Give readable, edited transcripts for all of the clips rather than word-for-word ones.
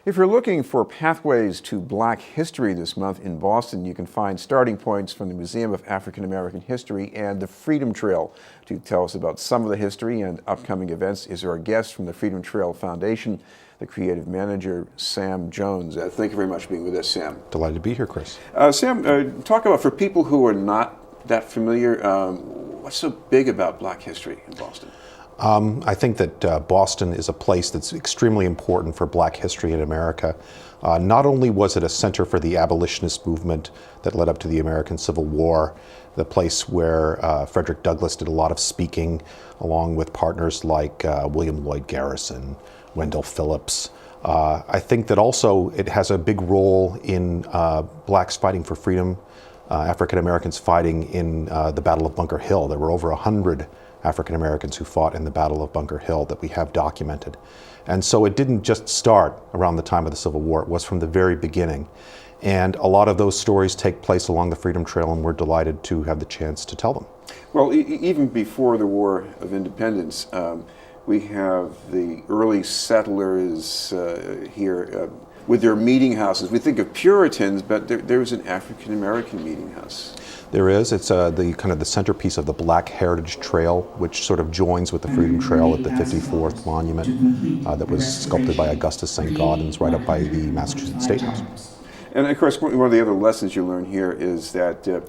If you're looking for pathways to Black history this month in Boston, you can find starting points from the Museum of African American History and the Freedom Trail. To tell us about some of the history and upcoming events is our guest from the Freedom Trail Foundation, the creative manager, Sam Jones. Thank you very much for being with us, Sam. Delighted to be here, Chris. Sam, talk about, for people who are not that familiar, what's so big about Black history in Boston? I think that Boston is a place that's extremely important for Black history in America. Not only was it a center for the abolitionist movement that led up to the American Civil War, the place where Frederick Douglass did a lot of speaking, along with partners like William Lloyd Garrison, Wendell Phillips. I think that also it has a big role in Blacks fighting for freedom, African Americans fighting in the Battle of Bunker Hill. There were over 100 African Americans who fought in the Battle of Bunker Hill that we have documented. And so it didn't just start around the time of the Civil War, it was from the very beginning. And a lot of those stories take place along the Freedom Trail, and we're delighted to have the chance to tell them. Well, even before the War of Independence, we have the early settlers here with their meeting houses. We think of Puritans, but there was an African American meeting house. There is. It's the kind of the centerpiece of the Black Heritage Trail, which sort of joins with the Freedom Trail at the 54th Monument that was sculpted by Augustus St. Gaudens right up by the Massachusetts State House. And of course, one of the other lessons you learn here is that the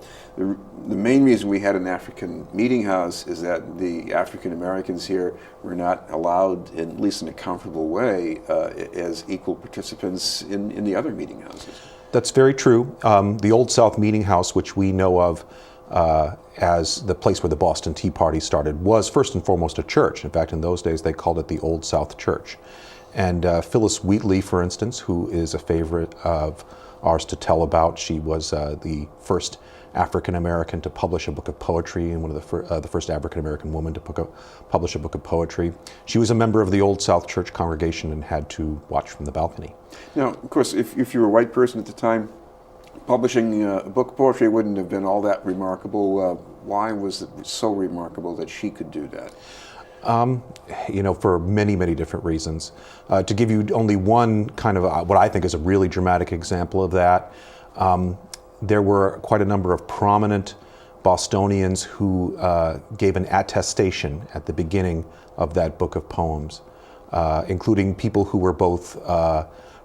main reason we had an African meeting house is that the African Americans here were not allowed, at least in a comfortable way, as equal participants in the other meeting houses. That's very true. The Old South Meeting House, which we know of as the place where the Boston Tea Party started, was first and foremost a church. In fact, in those days, they called it the Old South Church. And Phyllis Wheatley, for instance, who is a favorite of ours to tell about, she was the first African American to publish a book of poetry and one of the first African American woman to publish a book of poetry. She was a member of the Old South Church congregation and had to watch from the balcony. Now, of course, if you were a white person at the time, publishing a book of poetry wouldn't have been all that remarkable. Why was it so remarkable that she could do that? For many, many different reasons. To give you only one kind of what I think is a really dramatic example of that, there were quite a number of prominent Bostonians who gave an attestation at the beginning of that book of poems, including people who were both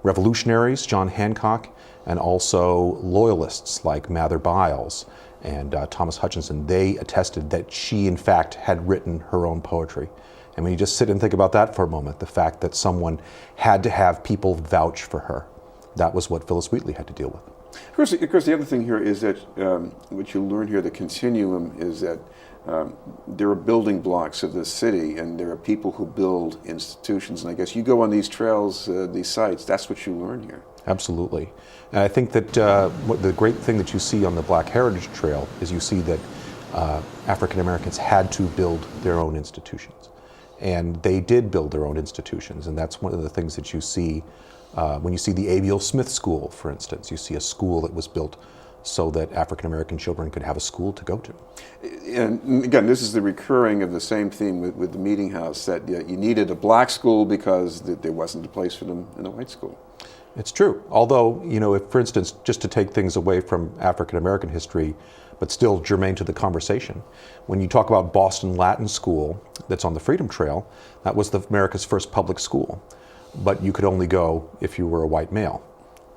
revolutionaries, John Hancock, and also loyalists like Mather Byles and Thomas Hutchinson. They attested that she, in fact, had written her own poetry. And when you just sit and think about that for a moment, the fact that someone had to have people vouch for her, that was what Phyllis Wheatley had to deal with. Of course, the other thing here is that what you learn here, the continuum, is that there are building blocks of this city, and there are people who build institutions. And I guess you go on these trails, these sites, that's what you learn here. Absolutely. And I think that the great thing that you see on the Black Heritage Trail is you see that African Americans had to build their own institutions. And they did build their own institutions, and that's one of the things that you see when you see the Abiel Smith School, for instance. You see a school that was built so that African American children could have a school to go to. And again, this is the recurring of the same theme with the meeting house, that you needed a black school because there wasn't a place for them in a white school. It's true. Although, if, for instance, just to take things away from African American history, but still germane to the conversation, when you talk about Boston Latin School that's on the Freedom Trail, that was America's first public school. But you could only go if you were a white male.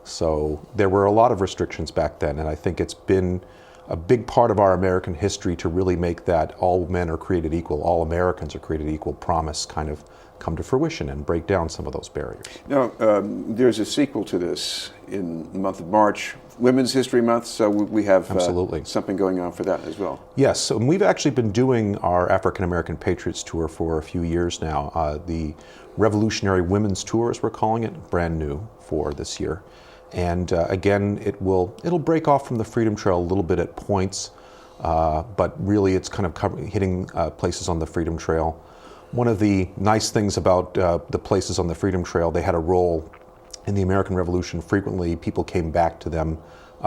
So there were a lot of restrictions back then, and I think it's been a big part of our American history to really make that all men are created equal, all Americans are created equal promise kind of come to fruition and break down some of those barriers. Now, there's a sequel to this in the month of March, Women's History Month, so we have something going on for that as well. Yes, and we've actually been doing our African American Patriots Tour for a few years now. The Revolutionary Women's Tour, as we're calling it, brand new for this year. And again, it'll break off from the Freedom Trail a little bit at points, but really it's kind of hitting places on the Freedom Trail. One of the nice things about the places on the Freedom Trail, they had a role in the American Revolution. Frequently, people came back to them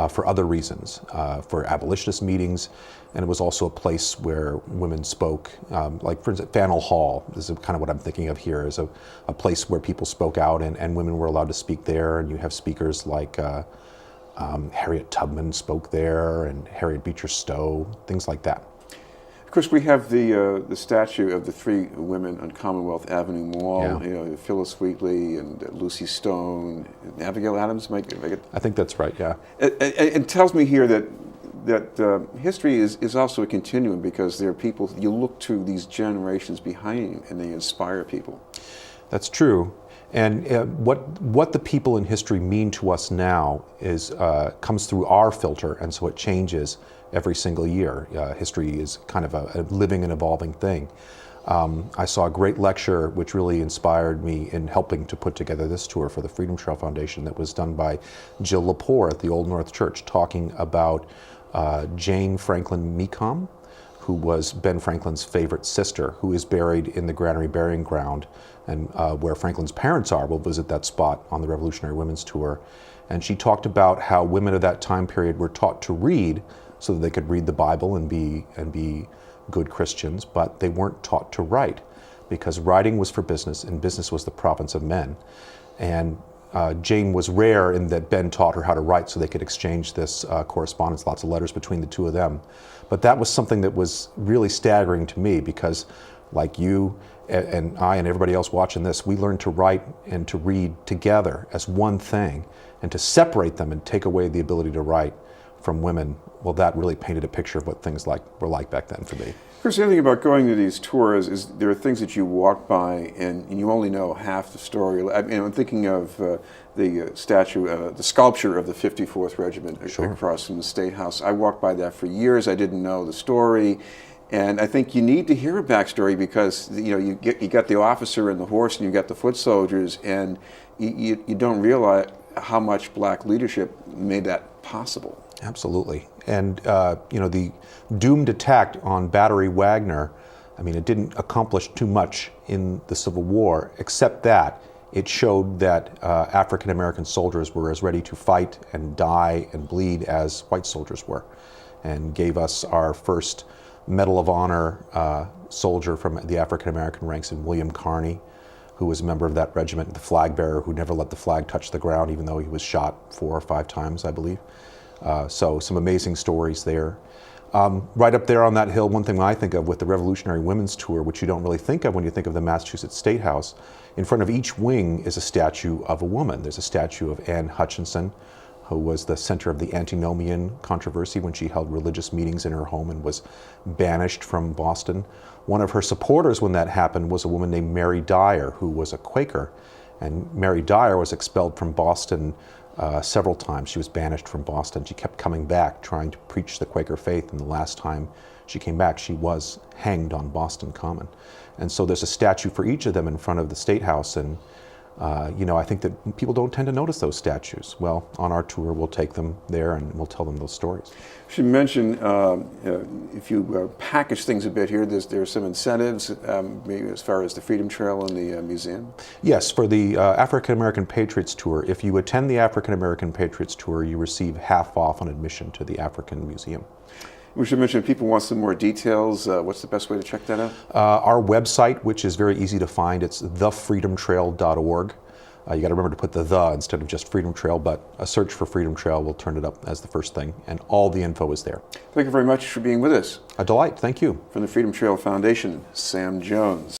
for other reasons, for abolitionist meetings, and it was also a place where women spoke. Like, for instance, Faneuil Hall is kind of what I'm thinking of here, is a place where people spoke out and women were allowed to speak there, and you have speakers like Harriet Tubman spoke there, and Harriet Beecher Stowe, things like that. Of course, we have the statue of the three women on Commonwealth Avenue Mall. Yeah. You know, Phyllis Wheatley and Lucy Stone, and Abigail Adams. I think that's right. Yeah. It tells me here that history is also a continuum, because there are people you look to these generations behind you, and they inspire people. That's true. And what the people in history mean to us now is comes through our filter, and so it changes every single year. History is kind of a living and evolving thing. I saw a great lecture which really inspired me in helping to put together this tour for the Freedom Trail Foundation, that was done by Jill Lepore at the Old North Church, talking about Jane Franklin Mecom, who was Ben Franklin's favorite sister, who is buried in the Granary Burying Ground, and where Franklin's parents are. We'll visit that spot on the Revolutionary Women's Tour. And she talked about how women of that time period were taught to read so that they could read the Bible and be good Christians, but they weren't taught to write, because writing was for business and business was the province of men. And Jane was rare in that Ben taught her how to write so they could exchange this correspondence, lots of letters between the two of them. But that was something that was really staggering to me, because like you and I and everybody else watching this, we learned to write and to read together as one thing, and to separate them and take away the ability to write from women, well, that really painted a picture of what things were like back then for me. Of course, the other thing about going to these tours is there are things that you walk by and you only know half the story. I'm thinking of the statue, the sculpture of the 54th Regiment across from the State House. I walked by that for years. I didn't know the story. And I think you need to hear a backstory, because you got the officer and the horse, and you got the foot soldiers, and you don't realize how much black leadership made that possible. Absolutely. And the doomed attack on Battery Wagner, I mean, it didn't accomplish too much in the Civil War, except that it showed that African American soldiers were as ready to fight and die and bleed as white soldiers were, and gave us our first Medal of Honor soldier from the African American ranks in William Carney, who was a member of that regiment, the flag bearer who never let the flag touch the ground, even though he was shot 4 or 5 times, I believe. So some amazing stories there. Right up there on that hill, one thing I think of with the Revolutionary Women's Tour, which you don't really think of when you think of the Massachusetts State House, in front of each wing is a statue of a woman. There's a statue of Anne Hutchinson, who was the center of the antinomian controversy when she held religious meetings in her home and was banished from Boston. One of her supporters when that happened was a woman named Mary Dyer, who was a Quaker. And Mary Dyer was expelled from Boston several times. She was banished from Boston. She kept coming back, trying to preach the Quaker faith, and the last time she came back, she was hanged on Boston Common. And so there's a statue for each of them in front of the State House, and I think that people don't tend to notice those statues. Well, on our tour, we'll take them there and we'll tell them those stories. You should mention, if you package things a bit here, there are some incentives, maybe as far as the Freedom Trail and the museum? Yes, for the African American Patriots Tour, if you attend the African American Patriots Tour, you receive half off on admission to the African Museum. We should mention, if people want some more details, what's the best way to check that out? Our website, which is very easy to find, it's thefreedomtrail.org. You got to remember to put the instead of just Freedom Trail, but a search for Freedom Trail will turn it up as the first thing, and all the info is there. Thank you very much for being with us. A delight. Thank you. From the Freedom Trail Foundation, Sam Jones.